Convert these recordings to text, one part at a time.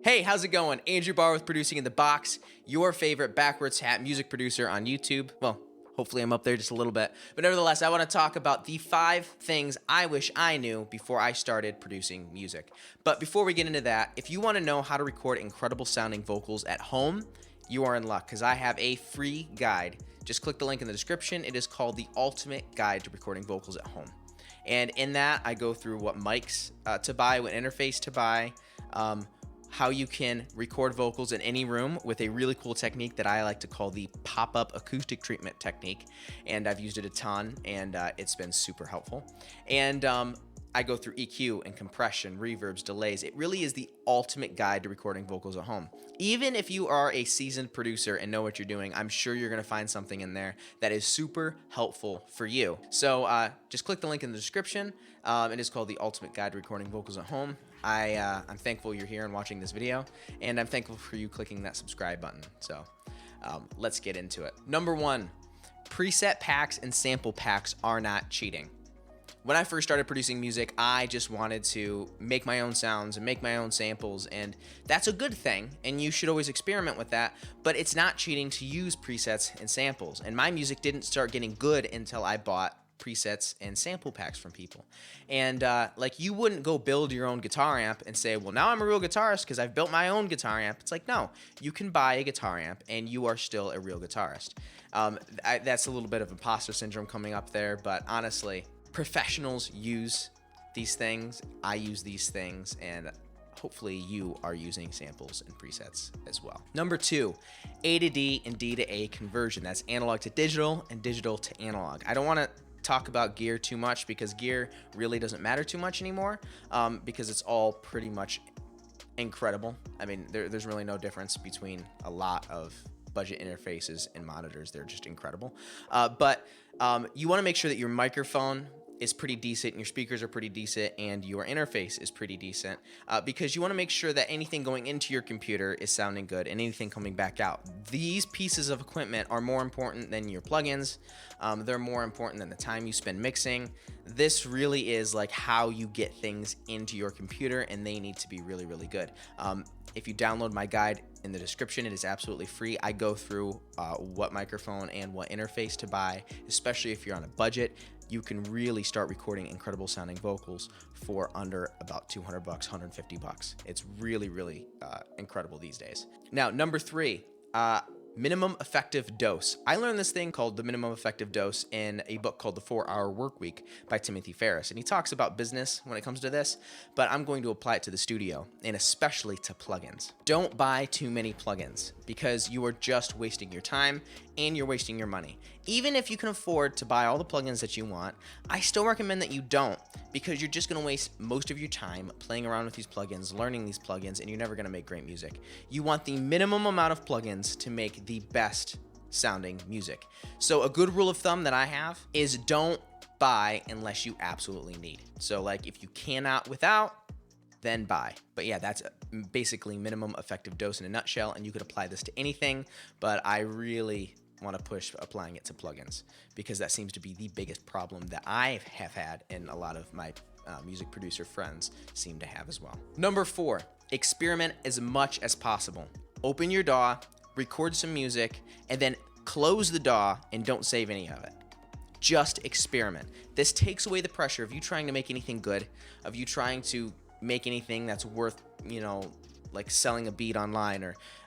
Hey, how's it going? Andrew Barr with Producing in the Box, your favorite backwards hat music producer on YouTube. Well, hopefully I'm up there just a little bit. But nevertheless, I want to talk about the 5 things I wish I knew before I started producing music. But before we get into that, if you want to know how to record incredible sounding vocals at home, you are in luck because I have a free guide. Just click the link in the description. It is called The Ultimate Guide to Recording Vocals at Home. And in that, I go through what mics to buy, what interface to buy, how you can record vocals in any room with a really cool technique that I like to call the pop-up acoustic treatment technique. And I've used it a ton, and it's been super helpful. And I go through EQ and compression, reverbs, delays. It really is the ultimate guide to recording vocals at home. Even if you are a seasoned producer and know what you're doing, I'm sure you're gonna find something in there that is super helpful for you. So just click the link in the description. It is called The Ultimate Guide to Recording Vocals at Home. I'm thankful you're here and watching this video, and I'm thankful for you clicking that subscribe button. So let's get into it. Number 1, preset packs and sample packs are not cheating. When I first started producing music, I just wanted to make my own sounds and make my own samples, and that's a good thing, and you should always experiment with that, but it's not cheating to use presets and samples. And my music didn't start getting good until I bought presets and sample packs from people. And like, you wouldn't go build your own guitar amp and say, well, now I'm a real guitarist because I've built my own guitar amp. It's like, no, you can buy a guitar amp and you are still a real guitarist. That's a little bit of imposter syndrome coming up there, but honestly, professionals use these things. I use these things, and hopefully you are using samples and presets as well. Number 2, A to D and D to A conversion. That's analog to digital and digital to analog. I don't want to talk about gear too much because gear really doesn't matter too much anymore, because it's all pretty much incredible. I mean, there's really no difference between a lot of budget interfaces and monitors. They're just incredible. But you want to make sure that your microphone is pretty decent and your speakers are pretty decent and your interface is pretty decent, because you want to make sure that anything going into your computer is sounding good and anything coming back out. These pieces of equipment are more important than your plugins. They're more important than the time you spend mixing. This really is like how you get things into your computer, and they need to be really, really good. If you download my guide in the description, it is absolutely free. I go through what microphone and what interface to buy, especially if you're on a budget. You can really start recording incredible sounding vocals for under about $200, $150. It's really, really incredible these days. Now, number 3, minimum effective dose. I learned this thing called the minimum effective dose in a book called The 4-Hour Workweek by Timothy Ferriss. And he talks about business when it comes to this, but I'm going to apply it to the studio and especially to plugins. Don't buy too many plugins because you are just wasting your time and you're wasting your money. Even if you can afford to buy all the plugins that you want, I still recommend that you don't, because you're just going to waste most of your time playing around with these plugins, learning these plugins, and you're never going to make great music. You want the minimum amount of plugins to make the best sounding music. So a good rule of thumb that I have is don't buy unless you absolutely need. So like, if you cannot without, then buy. But yeah, that's basically minimum effective dose in a nutshell, and you could apply this to anything, but I really want to push applying it to plugins because that seems to be the biggest problem that I have had, and a lot of my music producer friends seem to have as well. Number 4, experiment as much as possible. Open your DAW, record some music, and then close the DAW and don't save any of it. Just experiment. This takes away the pressure of you trying to make anything good, of you trying to make anything that's worth, like selling a beat online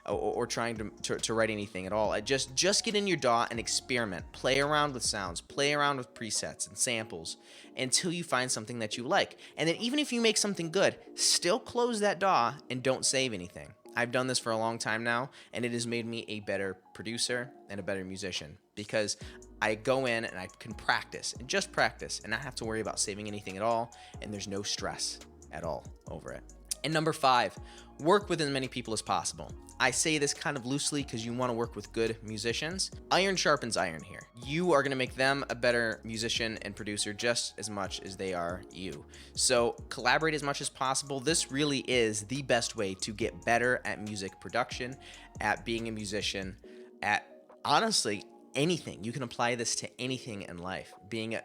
or trying to write anything at all. Just get in your DAW and experiment. Play around with sounds, play around with presets and samples until you find something that you like. And then even if you make something good, still close that DAW and don't save anything. I've done this for a long time now, and it has made me a better producer and a better musician because I go in and I can practice and just practice and not have to worry about saving anything at all, and there's no stress at all over it. And number 5, work with as many people as possible. I say this kind of loosely because you want to work with good musicians. Iron sharpens iron here. You are going to make them a better musician and producer just as much as they are you. So collaborate as much as possible. This really is the best way to get better at music production, at being a musician, at honestly anything. You can apply this to anything in life. Being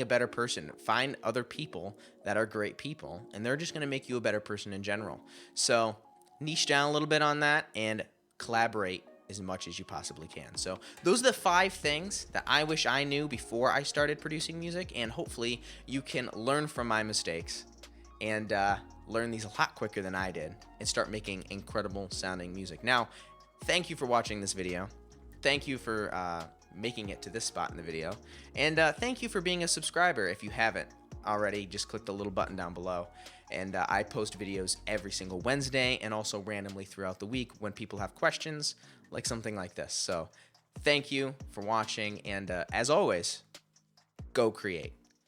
a better person. Find other people that are great people, and they're just going to make you a better person in general. So niche down a little bit on that and collaborate as much as you possibly can. So those are the 5 things that I wish I knew before I started producing music, and hopefully you can learn from my mistakes and learn these a lot quicker than I did and start making incredible sounding music. Now, thank you for watching this video. Thank you for making it to this spot in the video. And thank you for being a subscriber. If you haven't already, just click the little button down below. And I post videos every single Wednesday and also randomly throughout the week when people have questions, like something like this. So thank you for watching. And as always, go create.